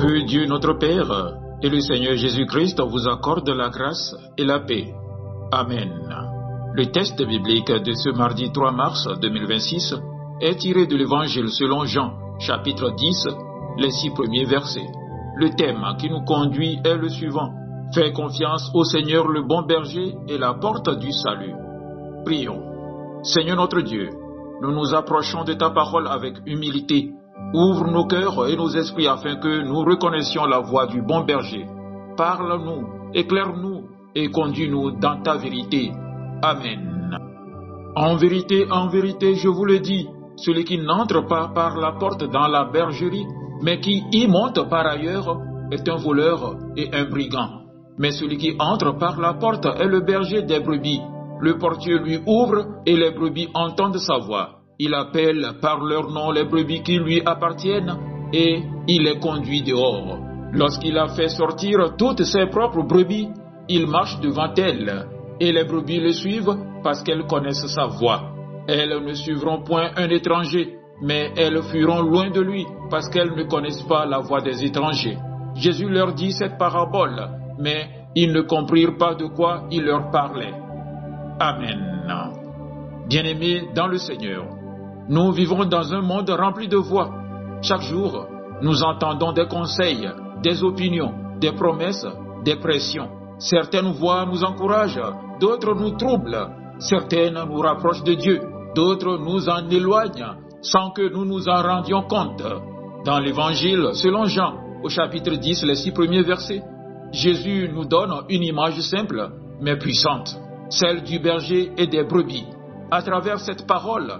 Que Dieu notre Père et le Seigneur Jésus-Christ vous accordent la grâce et la paix. Amen. Le texte biblique de ce mardi 3 mars 2026 est tiré de l'Évangile selon Jean, chapitre 10, les 6 premiers versets. Le thème qui nous conduit est le suivant: Fais confiance au Seigneur le bon berger et la porte du salut. Prions. Seigneur notre Dieu, nous nous approchons de ta parole avec humilité. Ouvre nos cœurs et nos esprits afin que nous reconnaissions la voix du bon berger. Parle-nous, éclaire-nous et conduis-nous dans ta vérité. Amen. En vérité, je vous le dis, celui qui n'entre pas par la porte dans la bergerie, mais qui y monte par ailleurs, est un voleur et un brigand. Mais celui qui entre par la porte est le berger des brebis. Le portier lui ouvre et les brebis entendent sa voix. Il appelle par leur nom les brebis qui lui appartiennent et il les conduit dehors. Lorsqu'il a fait sortir toutes ses propres brebis, il marche devant elles et les brebis le suivent parce qu'elles connaissent sa voix. Elles ne suivront point un étranger, mais elles fuiront loin de lui parce qu'elles ne connaissent pas la voix des étrangers. Jésus leur dit cette parabole, mais ils ne comprirent pas de quoi il leur parlait. Amen. Bien-aimés dans le Seigneur, nous vivons dans un monde rempli de voix. Chaque jour, nous entendons des conseils, des opinions, des promesses, des pressions. Certaines voix nous encouragent, d'autres nous troublent. Certaines nous rapprochent de Dieu, d'autres nous en éloignent sans que nous nous en rendions compte. Dans l'Évangile, selon Jean, au chapitre 10, les 6 premiers versets, Jésus nous donne une image simple mais puissante, celle du berger et des brebis. À travers cette parole,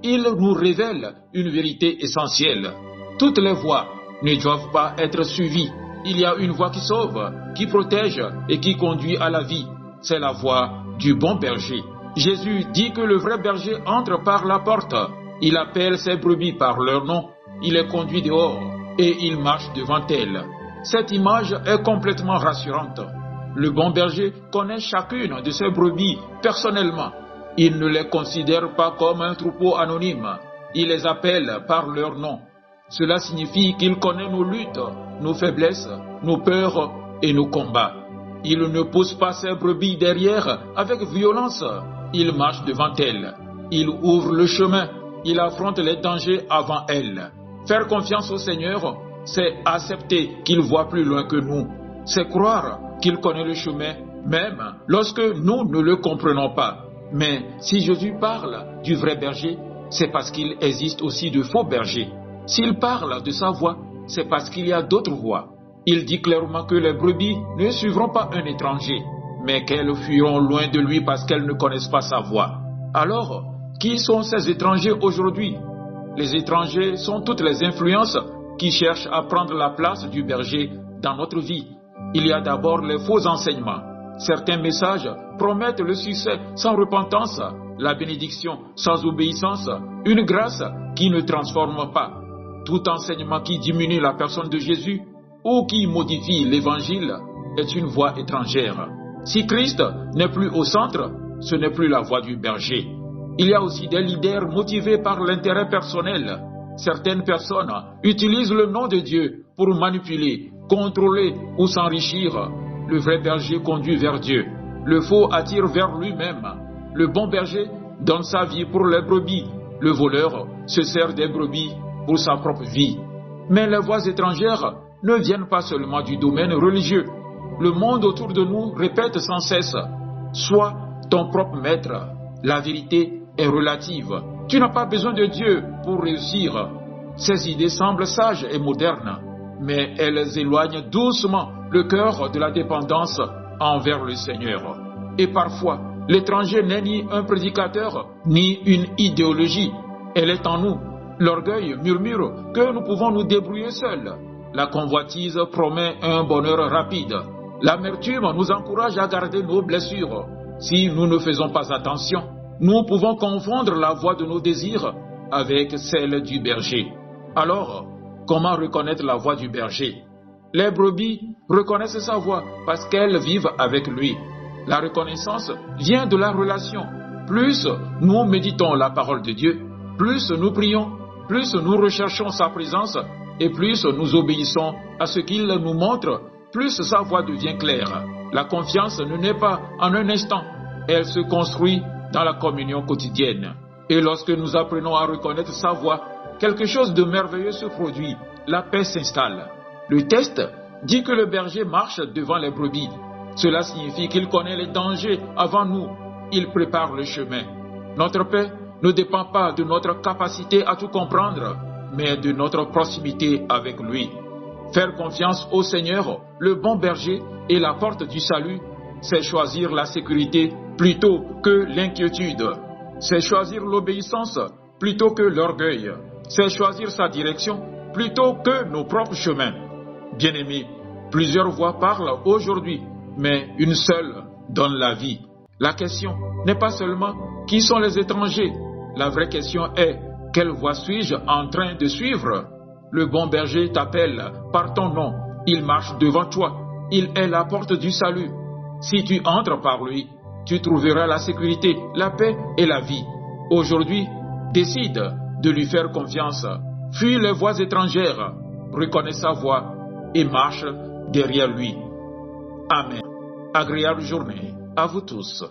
il nous révèle une vérité essentielle. Toutes les voies ne doivent pas être suivies. Il y a une voie qui sauve, qui protège et qui conduit à la vie. C'est la voie du bon berger. Jésus dit que le vrai berger entre par la porte. Il appelle ses brebis par leur nom. Il les conduit dehors et il marche devant elles. Cette image est complètement rassurante. Le bon berger connaît chacune de ses brebis personnellement. Il ne les considère pas comme un troupeau anonyme. Il les appelle par leur nom. Cela signifie qu'il connaît nos luttes, nos faiblesses, nos peurs et nos combats. Il ne pousse pas ses brebis derrière avec violence. Il marche devant elles. Il ouvre le chemin. Il affronte les dangers avant elles. Faire confiance au Seigneur, c'est accepter qu'il voit plus loin que nous. C'est croire qu'il connaît le chemin, même lorsque nous ne le comprenons pas. Mais si Jésus parle du vrai berger, c'est parce qu'il existe aussi de faux bergers. S'il parle de sa voix, c'est parce qu'il y a d'autres voies. Il dit clairement que les brebis ne suivront pas un étranger, mais qu'elles fuiront loin de lui parce qu'elles ne connaissent pas sa voix. Alors, qui sont ces étrangers aujourd'hui? Les étrangers sont toutes les influences qui cherchent à prendre la place du berger dans notre vie. Il y a d'abord les faux enseignements. Certains messages promettent le succès sans repentance, la bénédiction sans obéissance, une grâce qui ne transforme pas. Tout enseignement qui diminue la personne de Jésus ou qui modifie l'Évangile est une voie étrangère. Si Christ n'est plus au centre, ce n'est plus la voie du berger. Il y a aussi des leaders motivés par l'intérêt personnel. Certaines personnes utilisent le nom de Dieu pour manipuler, contrôler ou s'enrichir. Le vrai berger conduit vers Dieu. Le faux attire vers lui-même. Le bon berger donne sa vie pour les brebis. Le voleur se sert des brebis pour sa propre vie. Mais les voix étrangères ne viennent pas seulement du domaine religieux. Le monde autour de nous répète sans cesse: sois ton propre maître. La vérité est relative. Tu n'as pas besoin de Dieu pour réussir. Ces idées semblent sages et modernes, mais elles éloignent doucement le cœur de la dépendance envers le Seigneur. Et parfois, l'étranger n'est ni un prédicateur, ni une idéologie. Elle est en nous. L'orgueil murmure que nous pouvons nous débrouiller seuls. La convoitise promet un bonheur rapide. L'amertume nous encourage à garder nos blessures. Si nous ne faisons pas attention, nous pouvons confondre la voix de nos désirs avec celle du berger. Alors, comment reconnaître la voix du berger? Les brebis reconnaissent sa voix parce qu'elles vivent avec lui. La reconnaissance vient de la relation. Plus nous méditons la parole de Dieu, plus nous prions, plus nous recherchons sa présence, et plus nous obéissons à ce qu'il nous montre, plus sa voix devient claire. La confiance ne naît pas en un instant, elle se construit dans la communion quotidienne. Et lorsque nous apprenons à reconnaître sa voix, quelque chose de merveilleux se produit, la paix s'installe. Le texte dit que le berger marche devant les brebis. Cela signifie qu'il connaît les dangers avant nous, il prépare le chemin. Notre paix ne dépend pas de notre capacité à tout comprendre, mais de notre proximité avec lui. Faire confiance au Seigneur, le bon berger et la porte du salut, c'est choisir la sécurité plutôt que l'inquiétude. C'est choisir l'obéissance plutôt que l'orgueil. C'est choisir sa direction plutôt que nos propres chemins. Bien-aimés, plusieurs voix parlent aujourd'hui, mais une seule donne la vie. La question n'est pas seulement qui sont les étrangers. La vraie question est quelle voie suis-je en train de suivre? Le bon berger t'appelle par ton nom. Il marche devant toi. Il est la porte du salut. Si tu entres par lui, tu trouveras la sécurité, la paix et la vie. Aujourd'hui, décide de lui faire confiance. Fuis les voies étrangères. Reconnais sa voix et marche derrière lui. Amen. Agréable journée à vous tous.